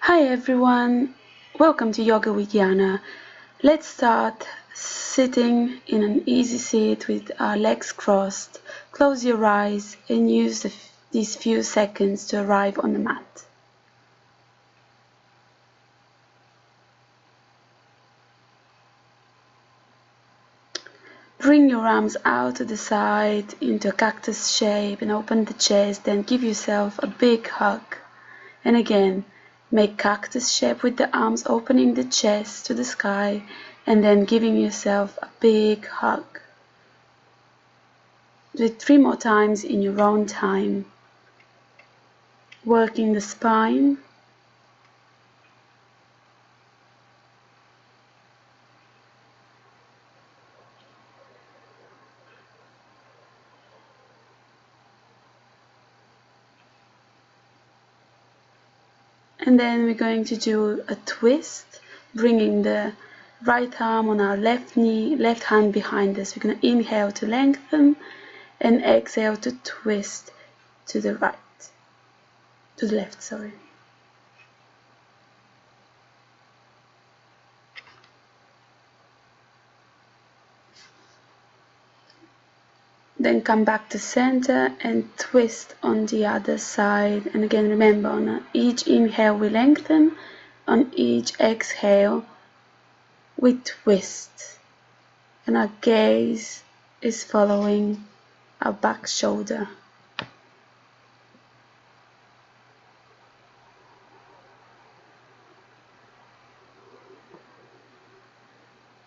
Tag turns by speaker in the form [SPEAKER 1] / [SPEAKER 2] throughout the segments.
[SPEAKER 1] Hi everyone, welcome to Yoga with Yana. Let's start sitting in an easy seat with our legs crossed. Close your eyes and use these few seconds to arrive on the mat. Bring your arms out to the side into a cactus shape and open the chest, then give yourself a big hug. And again, make cactus shape with the arms opening the chest to the sky and then giving yourself a big hug. Do it 3 more times in your own time. Working the spine. And then we're going to do a twist, bringing the right arm on our left knee, left hand behind us. We're going to inhale to lengthen and exhale to twist to the right, to the left, sorry. Then come back to center and twist on the other side. And again, remember, on each inhale we lengthen, on each exhale we twist. And our gaze is following our back shoulder.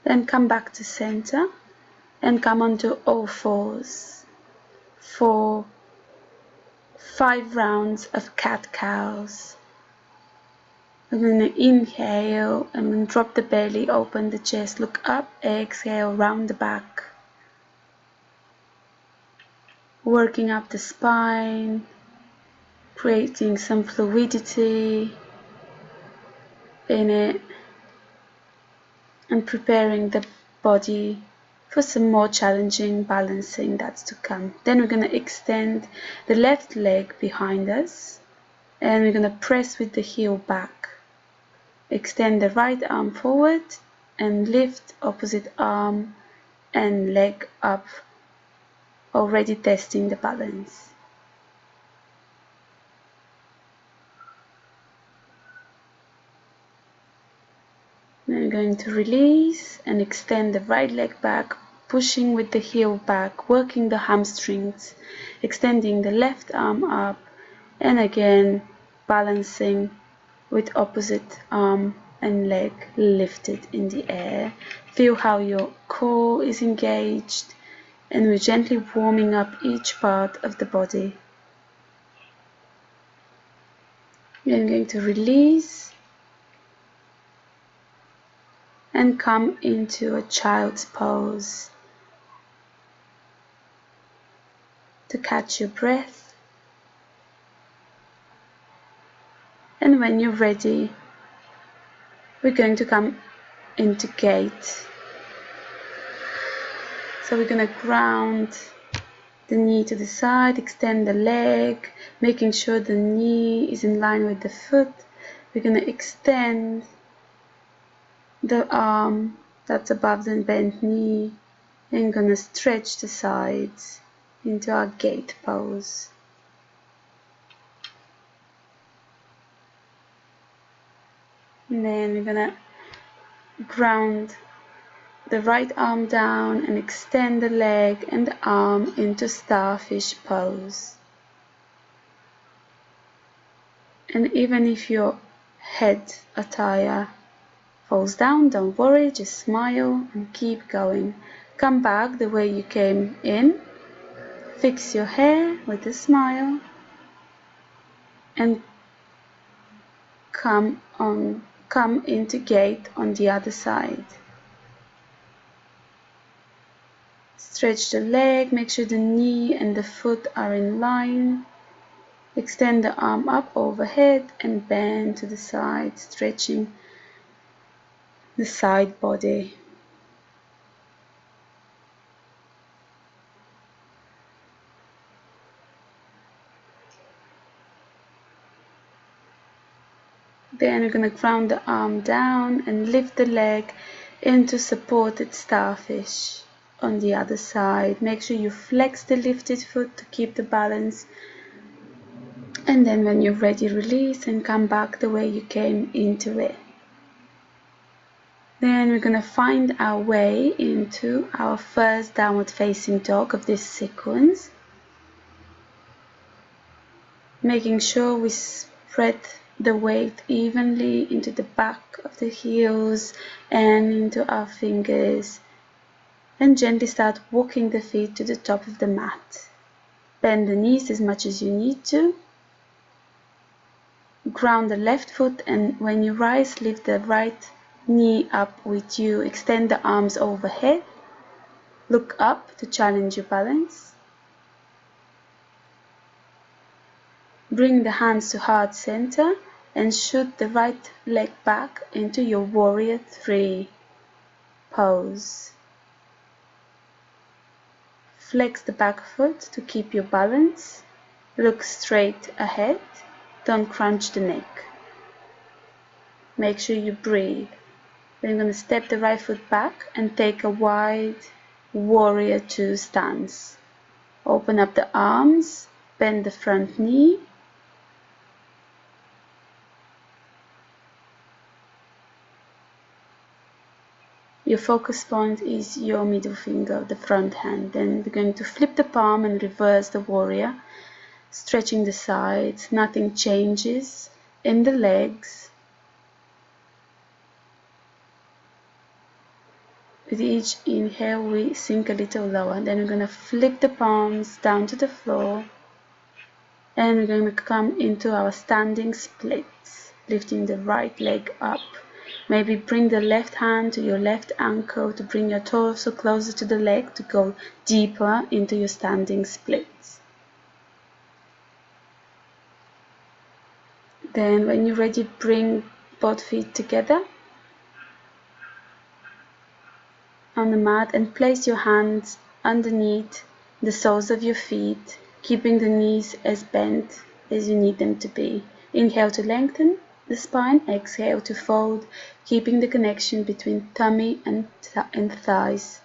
[SPEAKER 1] Then come back to center and come onto all fours for 5 rounds of cat-cows. We're going to inhale and then drop the belly, open the chest, look up, exhale, round the back. Working up the spine, creating some fluidity in it, and preparing the body for some more challenging balancing that's to come. Then we're going to extend the left leg behind us and we're going to press with the heel back. Extend the right arm forward and lift opposite arm and leg up, already testing the balance. Then I'm going to release and extend the right leg back, pushing with the heel back, working the hamstrings, extending the left arm up, and again balancing with opposite arm and leg lifted in the air. Feel how your core is engaged, and we're gently warming up each part of the body. Then I'm going to release and come into a child's pose. To catch your breath, and when you're ready, we're going to come into gate. So we're going to ground the knee to the side, extend the leg, making sure the knee is in line with the foot. We're going to extend the arm that's above the bent knee and going to stretch the sides into our gate pose. And then we're going to ground the right arm down and extend the leg and the arm into starfish pose. And even if your head attire falls down, don't worry, just smile and keep going. Come back the way you came in, fix your hair with a smile and come into gate on the other side. Stretch the leg, make sure the knee and the foot are in line. Extend the arm up overhead and bend to the side, stretching the side body. Then we're going to ground the arm down and lift the leg into supported starfish on the other side. Make sure you flex the lifted foot to keep the balance. And then when you're ready, release and come back the way you came into it. Then we're going to find our way into our first downward facing dog of this sequence. Making sure we spread the weight evenly into the back of the heels and into our fingers. And gently start walking the feet to the top of the mat. Bend the knees as much as you need to. Ground the left foot, and when you rise, lift the right knee up with you. Extend the arms overhead. Look up to challenge your balance. Bring the hands to heart center and shoot the right leg back into your warrior 3 pose. Flex the back foot to keep your balance. Look straight ahead. Don't crunch the neck. Make sure you breathe. Then you're going to step the right foot back and take a wide warrior 2 stance. Open up the arms, bend the front knee. Your focus point is your middle finger, the front hand. Then we're going to flip the palm and reverse the warrior, stretching the sides. Nothing changes in the legs. With each inhale, we sink a little lower. Then we're going to flip the palms down to the floor. And we're going to come into our standing splits, lifting the right leg up. Maybe bring the left hand to your left ankle to bring your torso closer to the leg to go deeper into your standing splits. Then when you're ready, bring both feet together on the mat and place your hands underneath the soles of your feet, keeping the knees as bent as you need them to be. Inhale to lengthen the spine, exhale to fold, keeping the connection between tummy and thighs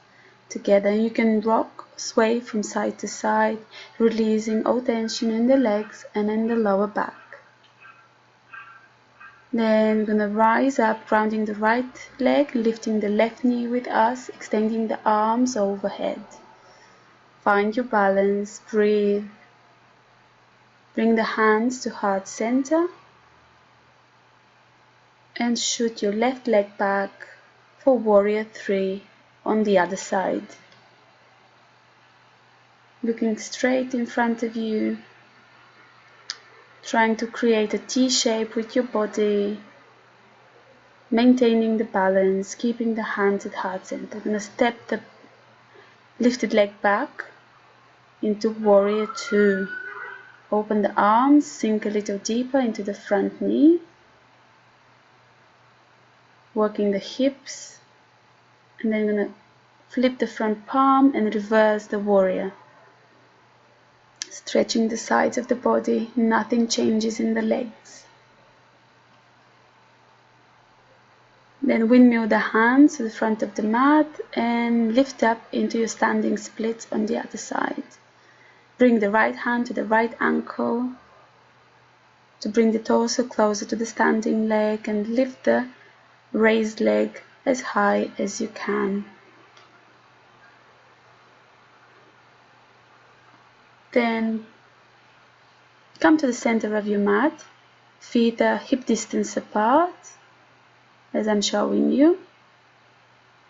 [SPEAKER 1] together. You can rock, sway from side to side, releasing all tension in the legs and in the lower back. Then we're going to rise up, grounding the right leg, lifting the left knee with us, extending the arms overhead. Find your balance, breathe. Bring the hands to heart center and shoot your left leg back for warrior 3 on the other side. Looking straight in front of you, trying to create a T shape with your body, maintaining the balance, keeping the hands at heart center. I'm going to step the lifted leg back into warrior 2. Open the arms, sink a little deeper into the front knee, working the hips, and then I'm going to flip the front palm and reverse the warrior. Stretching the sides of the body, nothing changes in the legs. Then windmill the hands to the front of the mat and lift up into your standing splits on the other side. Bring the right hand to the right ankle to bring the torso closer to the standing leg and lift the raised leg as high as you can. Then come to the center of your mat, feet are hip distance apart, as I'm showing you.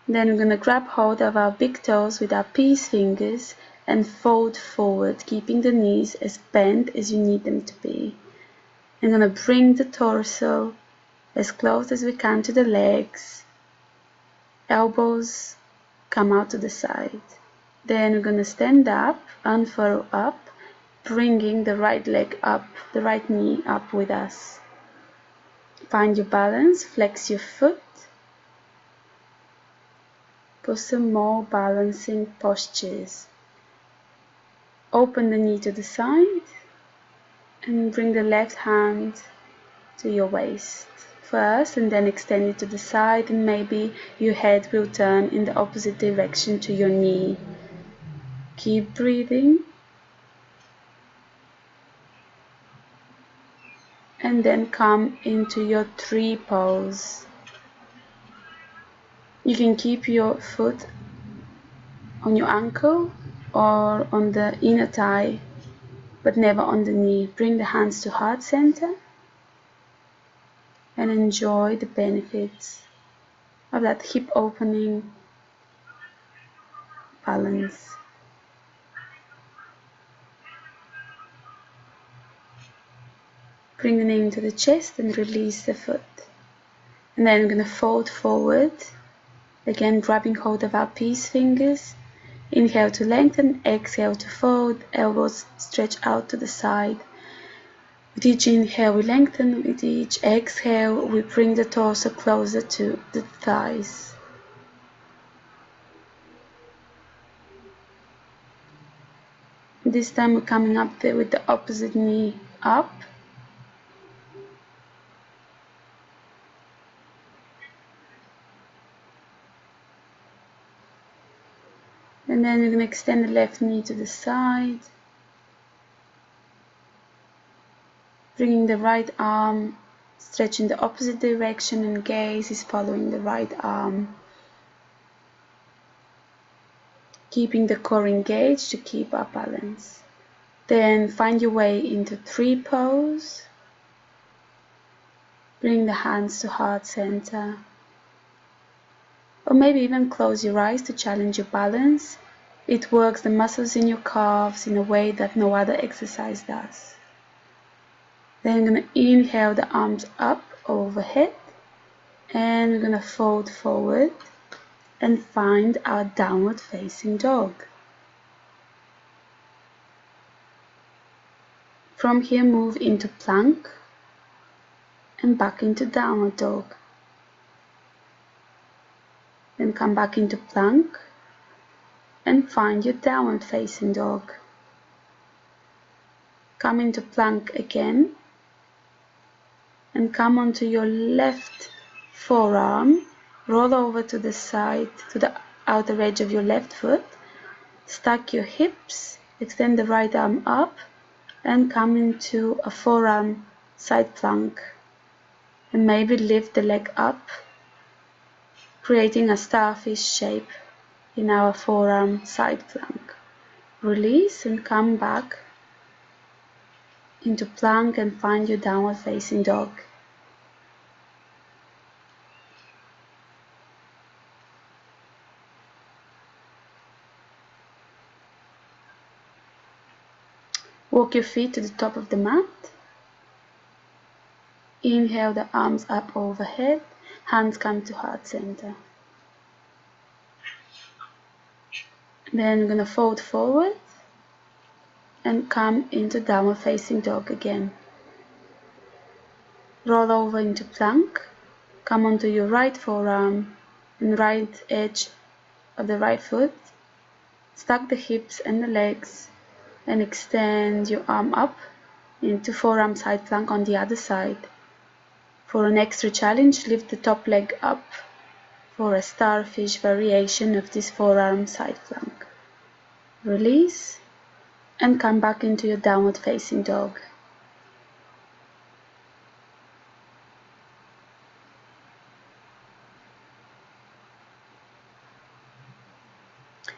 [SPEAKER 1] Then we're going to grab hold of our big toes with our peace fingers and fold forward, keeping the knees as bent as you need them to be. I'm going to bring the torso as close as we can to the legs. Elbows come out to the side. Then we're going to stand up, unfurl up, bringing the right leg up, the right knee up with us. Find your balance, flex your foot. For some more balancing postures. Open the knee to the side and bring the left hand to your waist first, and then extend it to the side, and maybe your head will turn in the opposite direction to your knee. Keep breathing. And then come into your tree pose. You can keep your foot on your ankle or on the inner thigh, but never on the knee. Bring the hands to heart center and enjoy the benefits of that hip opening balance. Bring the knee into the chest and release the foot. And then I'm going to fold forward, again grabbing hold of our peace fingers. Inhale to lengthen, exhale to fold, elbows stretch out to the side. With each inhale we lengthen, with each exhale we bring the torso closer to the thighs. This time we're coming up there with the opposite knee up. And then we're going to extend the left knee to the side. Bringing the right arm, stretching the opposite direction, and gaze is following the right arm. Keeping the core engaged to keep our balance. Then find your way into tree pose. Bring the hands to heart center. Or maybe even close your eyes to challenge your balance. It works the muscles in your calves in a way that no other exercise does. Then I'm going to inhale the arms up overhead, and we're going to fold forward and find our downward facing dog. From here move into plank and back into downward dog. Then come back into plank and find your downward facing dog. Come into plank again and come onto your left forearm, roll over to the side, to the outer edge of your left foot, stack your hips, extend the right arm up and come into a forearm side plank, and maybe lift the leg up, creating a starfish shape in our forearm side plank. Release and come back into plank and find your downward facing dog. Walk your feet to the top of the mat. Inhale the arms up overhead, hands come to heart center. Then we're going to fold forward and come into downward facing dog again. Roll over into plank, come onto your right forearm and right edge of the right foot, stack the hips and the legs and extend your arm up into forearm side plank on the other side. For an extra challenge, lift the top leg up for a starfish variation of this forearm side plank. Release and come back into your downward facing dog.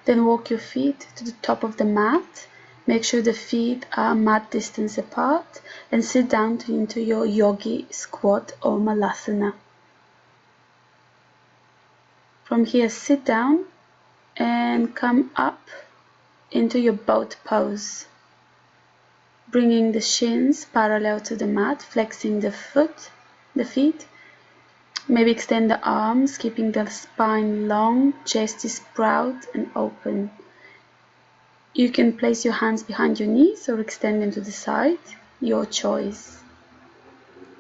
[SPEAKER 1] Then walk your feet to the top of the mat. Make sure the feet are mat distance apart and sit down into your yogi squat or malasana. From here, sit down and come up into your boat pose, bringing the shins parallel to the mat, flexing the feet. Maybe extend the arms, keeping the spine long, chest is proud and open. You can place your hands behind your knees or extend them to the side, your choice.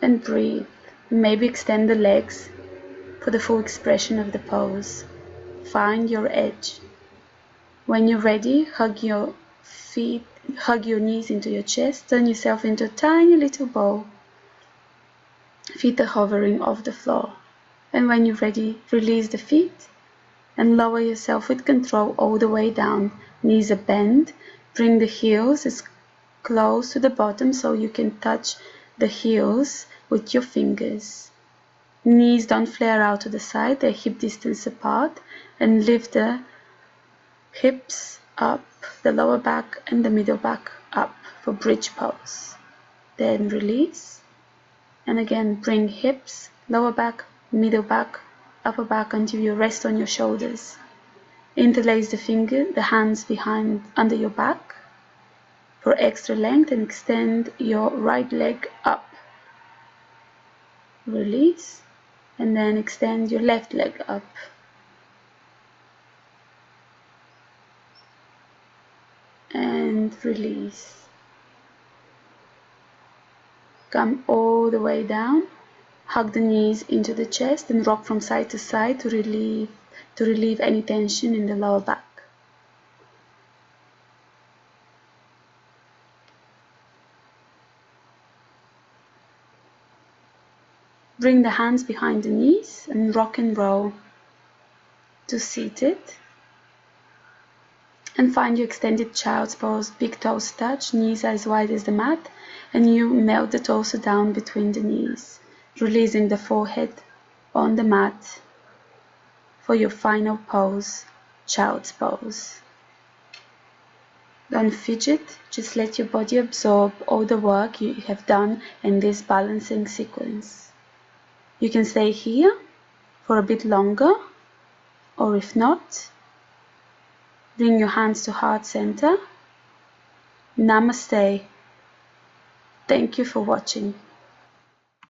[SPEAKER 1] And breathe. Maybe extend the legs for the full expression of the pose. Find your edge. When you're ready, hug your knees into your chest, turn yourself into a tiny little ball. feet are hovering off the floor. And when you're ready, release the feet and lower yourself with control all the way down. Knees are bent. Bring the heels as close to the bottom so you can touch the heels with your fingers. Knees don't flare out to the side, they're hip distance apart, and lift the hips up, the lower back and the middle back up for bridge pose. Then release, and again bring hips, lower back, middle back, upper back until you rest on your shoulders. Interlace the hands behind under your back for extra length and extend your right leg up. Release, and then extend your left leg up. And release. Come all the way down. Hug the knees into the chest and rock from side to side to relieve any tension in the lower back. Bring the hands behind the knees and rock and roll to seated. And find your extended child's pose, big toes touch, knees as wide as the mat, and you melt the torso down between the knees, releasing the forehead on the mat for your final pose, child's pose. Don't fidget, just let your body absorb all the work you have done in this balancing sequence. You can stay here for a bit longer, or if not, bring your hands to heart center. Namaste. Thank you for watching.